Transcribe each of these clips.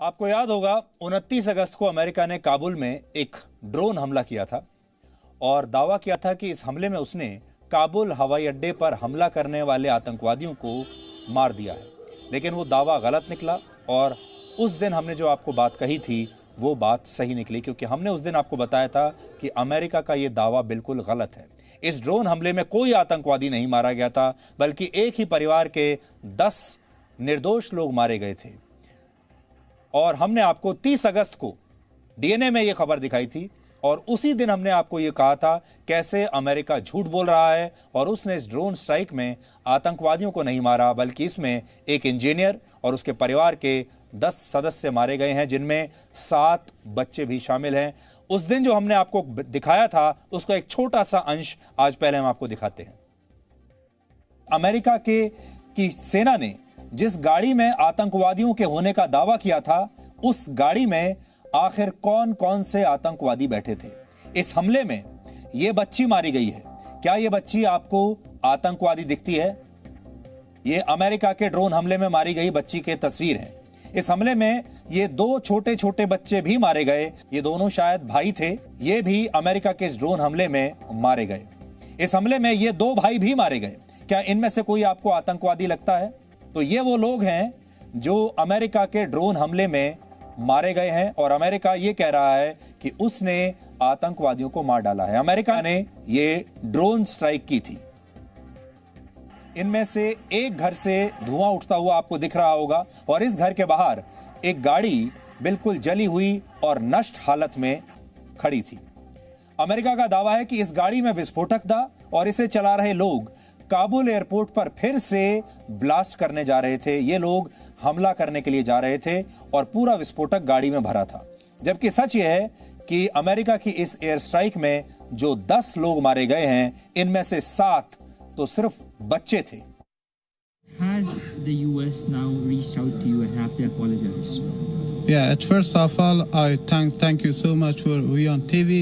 आपको याद होगा 29 अगस्त को अमेरिका ने काबुल में एक ड्रोन हमला किया था और दावा किया था कि इस हमले में उसने काबुल हवाई अड्डे पर हमला करने वाले आतंकवादियों को मार दिया है। लेकिन वो दावा गलत निकला और उस दिन हमने जो आपको बात कही थी वो बात सही निकली, क्योंकि हमने उस दिन आपको बताया था कि अमेरिका का ये दावा बिल्कुल गलत है। इस ड्रोन हमले में कोई आतंकवादी नहीं मारा गया था, बल्कि एक ही परिवार के 10 निर्दोष लोग मारे गए थे। और हमने आपको 30 अगस्त को डीएनए में यह खबर दिखाई थी और उसी दिन हमने आपको यह कहा था कैसे अमेरिका झूठ बोल रहा है और उसने इस ड्रोन स्ट्राइक में आतंकवादियों को नहीं मारा, बल्कि इसमें एक इंजीनियर और उसके परिवार के 10 सदस्य मारे गए हैं, जिनमें 7 बच्चे भी शामिल हैं। उस दिन जो हमने आपको दिखाया था उसका एक छोटा सा अंश आज पहले हम आपको दिखाते हैं। अमेरिका की सेना ने जिस गाड़ी में आतंकवादियों के होने का दावा किया था, उस गाड़ी में आखिर कौन कौन से आतंकवादी बैठे थे। इस हमले में यह बच्ची मारी गई है। क्या यह बच्ची आपको आतंकवादी दिखती है? यह अमेरिका के ड्रोन हमले में मारी गई बच्ची की तस्वीर है। इस हमले में ये 2 छोटे छोटे बच्चे भी मारे गए। ये दोनों शायद भाई थे। ये भी अमेरिका के इस ड्रोन हमले में मारे गए। इस हमले में ये 2 भाई भी मारे गए। क्या इनमें से कोई आपको आतंकवादी लगता है? तो ये वो लोग हैं जो अमेरिका के ड्रोन हमले में मारे गए हैं और अमेरिका ये कह रहा है कि उसने आतंकवादियों को मार डाला है। अमेरिका ने ये ड्रोन स्ट्राइक की थी। इनमें से एक घर से धुआं उठता हुआ आपको दिख रहा होगा और इस घर के बाहर एक गाड़ी बिल्कुल जली हुई और नष्ट हालत में खड़ी थी। अमेरिका का दावा है कि इस गाड़ी में विस्फोटक था और इसे चला रहे लोग काबुल एयरपोर्ट पर फिर से ब्लास्ट करने जा रहे थे। ये लोग हमला करने के लिए जा रहे थे और पूरा विस्फोटक गाड़ी में भरा था। जबकि सच यह है कि अमेरिका की इस एयर स्ट्राइक में जो 10 लोग मारे गए हैं, इनमें से 7 तो सिर्फ बच्चे थे। Has the US now reached out to you and have they apologized? Yeah, at first of all, I thank you so much for WION TV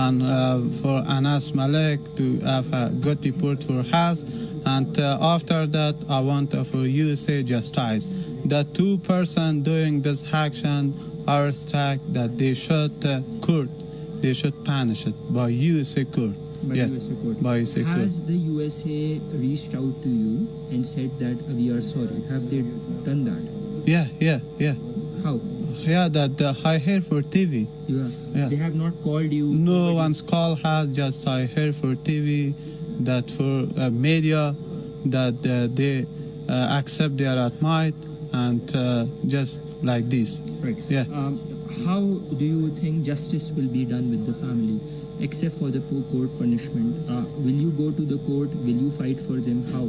and for Anas Malek to have a good report for us. And after that, I want for USA justice. The 2 person doing this action are stuck that they should court. They should punish it by USA court. By USA court. By USA court. Has the USA reached out to you and said that we are sorry? Have they done that? Yeah. How? Yeah, that I hear for TV. Yeah. They have not called you? No one's call has, just I hear for TV that for media that they accept they are at might and just like this. Right. Yeah. How do you think justice will be done with the family, except for the court punishment? Will you go to the court? Will you fight for them? How?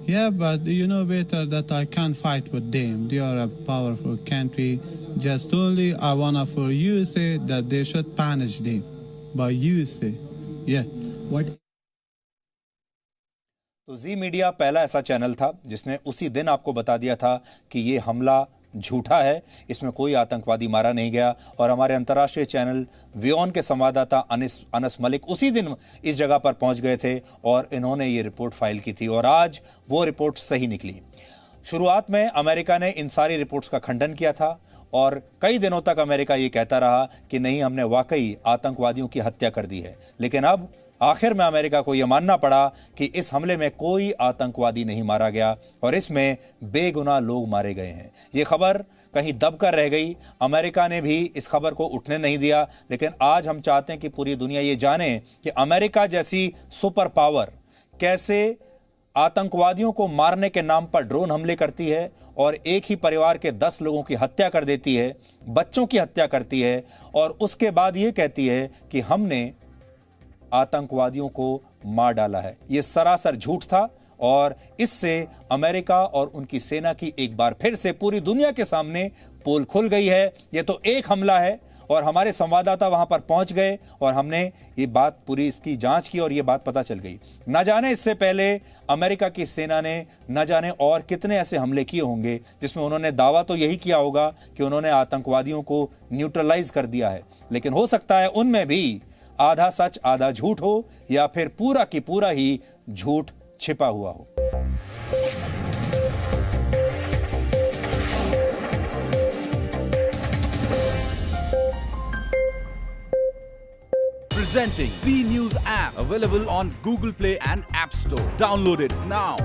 Yeah, but you know better that I can't fight with them. They are a powerful country. Just only I wanna for USA that they should punish them by USA. Yeah. What? तो जी media पहला ऐसा channel था जिसने उसी दिन आपको बता दिया था कि ये हमला झूठा है, इसमें कोई आतंकवादी मारा नहीं गया। और हमारे अंतर्राष्ट्रीय चैनल वियोन के संवाददाता अनस मलिक उसी दिन इस जगह पर पहुंच गए थे और इन्होंने ये रिपोर्ट फाइल की थी और आज वो रिपोर्ट सही निकली। शुरुआत में अमेरिका ने इन सारी रिपोर्ट्स का खंडन किया था और कई दिनों तक अमेरिका ये कहता रहा कि नहीं, हमने वाकई आतंकवादियों की हत्या कर दी है। लेकिन अब आखिर में अमेरिका को यह मानना पड़ा कि इस हमले में कोई आतंकवादी नहीं मारा गया और इसमें बेगुनाह लोग मारे गए हैं। ये खबर कहीं दबकर रह गई। अमेरिका ने भी इस खबर को उठने नहीं दिया। लेकिन आज हम चाहते हैं कि पूरी दुनिया ये जाने कि अमेरिका जैसी सुपर पावर कैसे आतंकवादियों को मारने के नाम पर ड्रोन हमले करती है और एक ही परिवार के 10 लोगों की हत्या कर देती है, बच्चों की हत्या करती है और उसके बाद ये कहती है कि हमने आतंकवादियों को मार डाला है। यह सरासर झूठ था और इससे अमेरिका और उनकी सेना की एक बार फिर से पूरी दुनिया के सामने पोल खुल गई है। यह तो एक हमला है और हमारे संवाददाता वहां पर पहुंच गए और हमने ये बात पूरी इसकी जांच की और ये बात पता चल गई। न जाने इससे पहले अमेरिका की सेना ने न जाने और कितने ऐसे हमले किए होंगे जिसमें उन्होंने दावा तो यही किया होगा कि उन्होंने आतंकवादियों को न्यूट्रलाइज कर दिया है। लेकिन हो सकता है उनमें भी आधा सच आधा झूठ हो या फिर पूरा की पूरा ही झूठ छिपा हुआ हो। Presenting B News app, available on Google Play and App Store. Download it now.